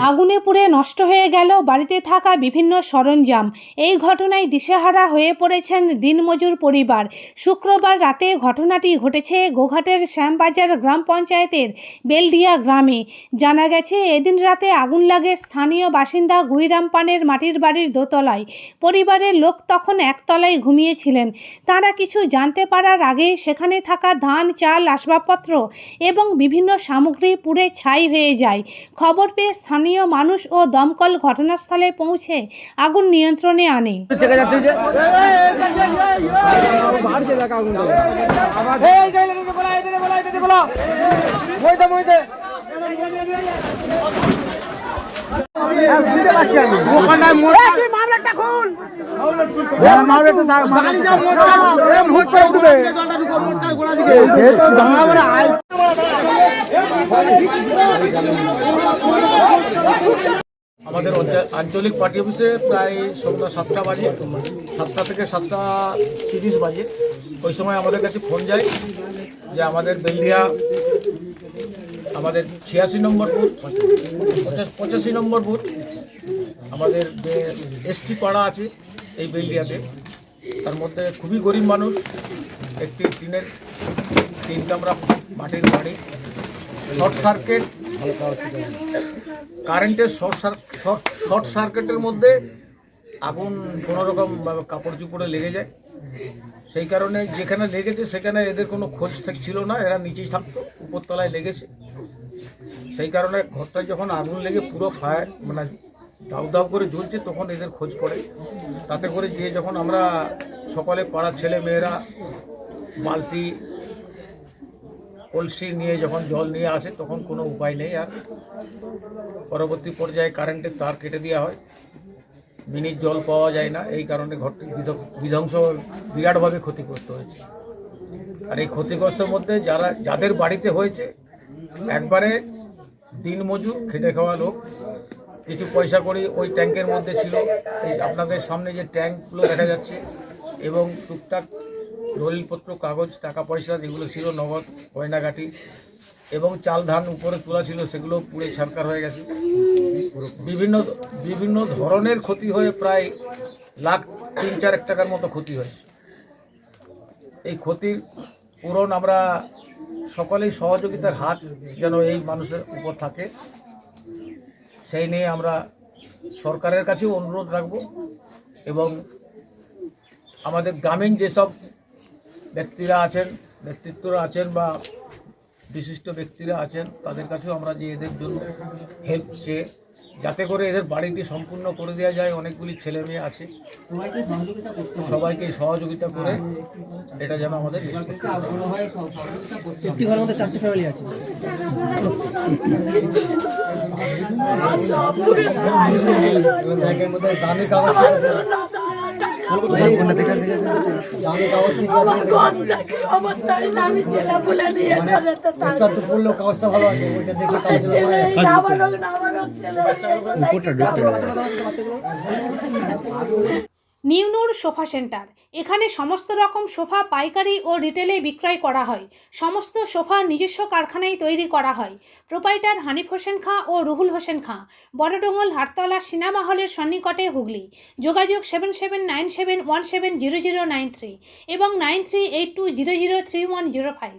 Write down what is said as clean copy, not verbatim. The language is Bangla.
আগুনে পুড়ে নষ্ট হয়ে গেল বাড়িতে থাকা বিভিন্ন সরঞ্জাম। এই ঘটনায় দিশেহারা হয়ে পড়েছেন দিনমজুর পরিবার। শুক্রবার রাতে ঘটনাটি ঘটেছে গোঘাটের শ্যামবাজার গ্রাম পঞ্চায়েতের বেলডিয়া গ্রামে। জানা গেছে, এদিন রাতে আগুন লাগে স্থানীয় বাসিন্দা গুইরাম পানের মাটির বাড়ির দোতলায়। পরিবারের লোক তখন একতলায় ঘুমিয়েছিলেন। তারা কিছু জানতে পারার আগে সেখানে থাকা ধান, চাল, আসবাবপত্র এবং বিভিন্ন সামগ্রী পুড়ে ছাই হয়ে যায়। খবর পেয়ে স্থানীয় মানুষ ও দমকল ঘটনাস্থলে পৌঁছে আগুন নিয়ন্ত্রণে আনে। আমাদের আঞ্চলিক পার্টি অফিসে প্রায় সন্ধ্যা 7টা বাজে, 7টা থেকে 7:30 বাজে। ওই সময় আমাদের কাছে ফোন যায় যে আমাদের বেলডিয়া, আমাদের 86 নম্বর বুথ, 85 নম্বর বুথ, আমাদের যে এসটি পাড়া আছে এই বেলডিয়াতে, তার মধ্যে খুবই গরিব মানুষ, একটি টিনের 3 কামরা মাটির বাড়ি, শর্ট সার্কিট, কারেন্টের শর্ট সার্কিটের মধ্যে আগুন কোনোরকম কাপড় চুপড়ে লেগে যায়। সেই কারণে যেখানে লেগেছে সেখানে এদের কোনো খোঁজ ছিল না, এরা নিচেই থাকতো, উপরতলায় লেগেছে। সেই কারণে ঘরটা যখন আগুন লেগে পুরো ফায়ার মানে দাউ দাউ করে জ্বলছে, তখন এদের খোঁজ পড়ে। তাতে করে গিয়ে যখন আমরা সকালে পাড়ার ছেলে মেয়েরা বালতি, কলসি নিয়ে যখন জল নিয়ে আসে, তখন কোনো উপায় নেই। আর পরবর্তী পর্যায়ে কারেন্টের তার কেটে দেওয়া হয়, মিনিট জল পাওয়া যায় না। এই কারণে ঘরটি বিধ্বংস, বিরাটভাবে ক্ষতিগ্রস্ত হয়েছে। আর এই ক্ষতিগ্রস্তের মধ্যে যাদের বাড়িতে হয়েছে একবারে দিনমজুর, খেটে খাওয়া লোক, কিছু পয়সা করি ওই ট্যাঙ্কের মধ্যে ছিল, এই আপনাদের সামনে যে ট্যাঙ্কগুলো দেখা যাচ্ছে, এবং টুকটাক দলিলপত্র, কাগজ, টাকা পয়সা যেগুলো ছিল, নগদ গয়নাগাটি এবং চাল ধান উপরে তোলা ছিল, সেগুলো পুড়ে ছারকার হয়ে গেছে। বিভিন্ন ধরনের ক্ষতি হয়ে প্রায় লাখ 3-4 টাকার মতো ক্ষতি হয়েছে। এই ক্ষতির পূরণ আমরা সকলেই সহযোগিতার হাত যেন এই মানুষের উপর থাকে, সেই নিয়ে আমরা সরকারের কাছেও অনুরোধ রাখব, এবং আমাদের গ্রামীণ যেসব ব্যক্তিত্বরা আছেন বা বিশিষ্ট ব্যক্তিরা আছেন, তাদের কাছেও আমরা যে এদের জন্য হেল্প চেয়ে, যাতে করে এদের বাড়িটি সম্পূর্ণ করে দেওয়া যায়। অনেকগুলি ছেলে মেয়ে আছে, সবাইকে সহযোগিতা করে এটা যেন আমাদের একটি ঘরের মধ্যে 4টি ফ্যামিলি আছে। নিউনুর সোফা সেন্টার। এখানে সমস্ত রকম সোফা পাইকারি ও রিটেলে বিক্রয় করা হয়। সমস্ত সোফা নিজস্ব কারখানায় তৈরি করা হয়। প্রোপাইটার হানিফ হোসেন খাঁ ও রুহুল হোসেন খাঁ, বড়ডোঙ্গল, হাটতলা, সিনেমা হলের সন্নিকটে, হুগলি। যোগাযোগ 7797170093 এবং 9382003105।